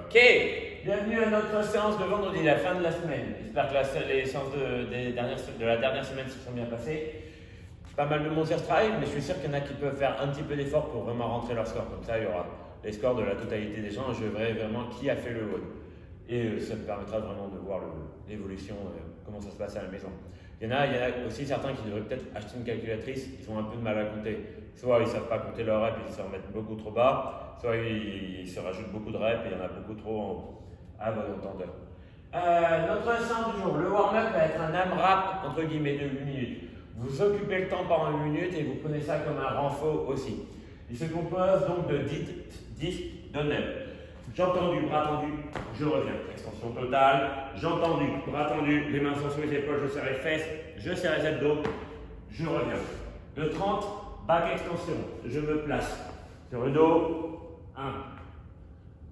Ok, bienvenue à notre séance de vendredi, la fin de la semaine. J'espère que les séances de la dernière semaine se sont bien passées. Pas mal de monde sur Strive, mais je suis sûr qu'il y en a qui peuvent faire un petit peu d'effort pour vraiment rentrer leur score. Comme ça, il y aura les scores de la totalité des gens et je verrai vraiment qui a fait le WOD. Et ça me permettra vraiment de voir l'évolution, comment ça se passe à la maison. Il y en a aussi certains qui devraient peut-être acheter une calculatrice, ils ont un peu de mal à compter. Soit ils ne savent pas compter leurs reps et ils se remettent beaucoup trop bas, soit ils se rajoutent beaucoup de reps et il y en a beaucoup trop en haut. À bon entendeur. Notre séance du jour, le warm-up va être un AMRAP entre guillemets de 8 minutes. Vous occupez le temps pendant 8 minutes et vous prenez ça comme un renfort aussi. Il se compose donc de 10 donuts. J'ai entendu, bras tendu, je reviens. Extension totale. J'ai entendu, bras tendu, les mains sont sur les épaules, je serre les fesses, je serre les abdos, je reviens. De 30, back extension. Je me place sur le dos. 1,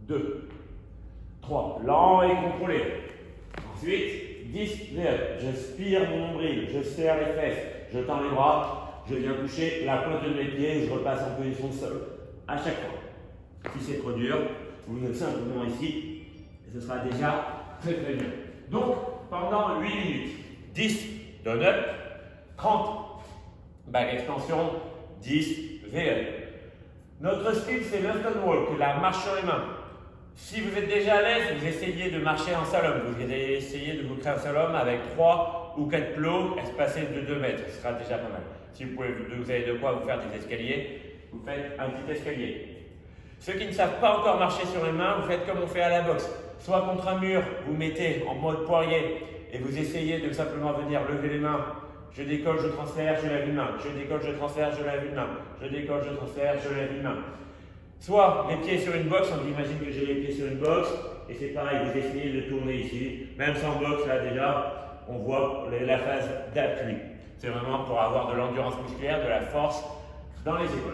2, 3. Lent et contrôlé. Ensuite, 10 VE. Je spire mon nombril, je serre les fesses, je tends les bras, je viens toucher la pointe de mes pieds et je repasse en position de sol. À chaque fois. Si c'est trop dur, vous venez simplement ici et ce sera déjà très bien. Donc, pendant 8 minutes, 10 donuts, 30 back extension, 10 VE. Notre style, c'est le stone walk, la marche sur les mains. Si vous êtes déjà à l'aise, vous essayez de marcher en slalom. Vous allez essayer de vous créer un slalom avec 3 ou 4 plots espacés de 2 mètres. Ce sera déjà pas mal. Si vous avez de quoi vous faire des escaliers, vous faites un petit escalier. Ceux qui ne savent pas encore marcher sur les mains, vous faites comme on fait à la boxe. Soit contre un mur, vous mettez en mode poirier et vous essayez de simplement venir lever les mains. Je décolle, je transfère, je lève une main. Je décolle, je transfère, je lève une main. Je décolle, je transfère, je lève une main. Soit les pieds sur une box, on imagine que j'ai les pieds sur une box, et c'est pareil, vous essayez de tourner ici. Même sans box, là déjà, on voit la phase d'appui. C'est vraiment pour avoir de l'endurance musculaire, de la force dans les épaules.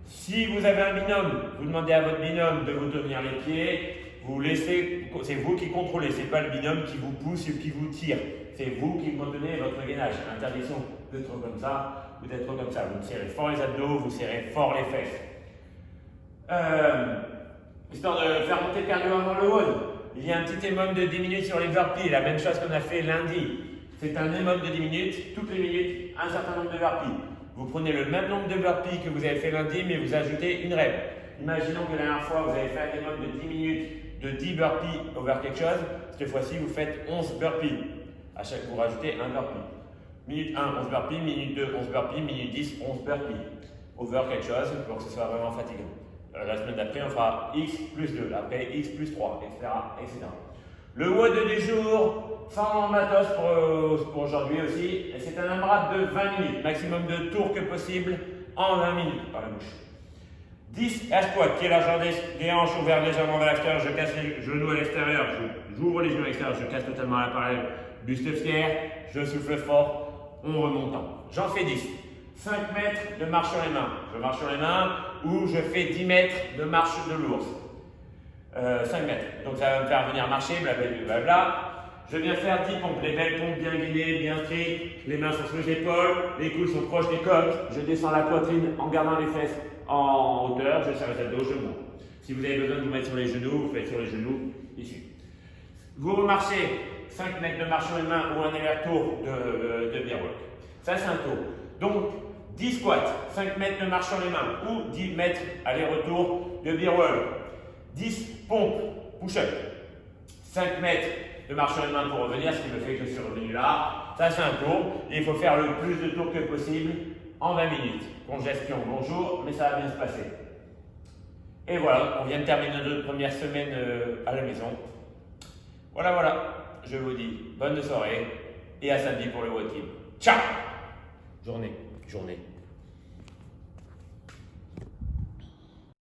Si vous avez un binôme, vous demandez à votre binôme de vous tenir les pieds, vous laissez, c'est vous qui contrôlez, c'est pas le binôme qui vous pousse et qui vous tire. C'est vous qui maintenez votre gainage. Interdiction d'être comme ça ou d'être comme ça. Vous serrez fort les abdos, vous serrez fort les fesses. Histoire de faire monter le cardio avant le WOD, il y a un petit EMOM de 10 minutes sur les burpees, la même chose qu'on a fait lundi. C'est un EMOM de 10 minutes, toutes les minutes, un certain nombre de burpees. Vous prenez le même nombre de burpees que vous avez fait lundi, mais vous ajoutez une rep. Imaginons que la dernière fois, vous avez fait un EMOM de 10 minutes de 10 burpees over quelque chose. Cette fois-ci, vous faites 11 burpees. À chaque fois, vous rajoutez un burpee. Minute 1, 11 burpees, minute 2, 11 burpees, minute 10, 11 burpees. Over quelque chose pour que ce soit vraiment fatigant. La semaine d'après, on fera X plus 2, après X plus 3, etc. etc. Le WOD du jour, sans matos pour aujourd'hui aussi, et c'est un AMRAP de 20 minutes, maximum de tours que possible en 20 minutes par la bouche. 10 air squat, qui est la jambe des hanches ouvert légèrement vers l'extérieur, je casse les genoux à l'extérieur, j'ouvre les genoux à l'extérieur, je casse totalement à la parallèle, buste fier, je souffle fort, on remonte. J'en fais 10. 5 mètres de marche sur les mains. Je marche sur les mains ou je fais 10 mètres de marche de l'ours. 5 mètres. Donc ça va me faire venir marcher, blablabla. Je viens faire 10 pompes. Les belles pompes bien gainées, bien strictes. Les mains sont sur les épaules, les coudes sont proches des coques. Je descends la poitrine en gardant les fesses en hauteur. Je serre les abdos, je monte. Si vous avez besoin de vous mettre sur les genoux, vous faites sur les genoux ici. Vous remarchez 5 mètres de marche sur les mains ou un aller-retour de beer walk. Ça c'est un tour. Donc 10 squats, 5 mètres de marche sur les mains ou 10 mètres aller-retour de beer walk. 10 pompes, push-up. 5 mètres de marche sur les mains pour revenir, ce qui me fait que je suis revenu là. Ça c'est un tour et il faut faire le plus de tours que possible en 20 minutes. Congestion, bonjour, mais ça va bien se passer. Et voilà, on vient de terminer notre première semaine à la maison. Voilà, je vous dis bonne soirée et à samedi pour le WOD Team. Ciao! Journée.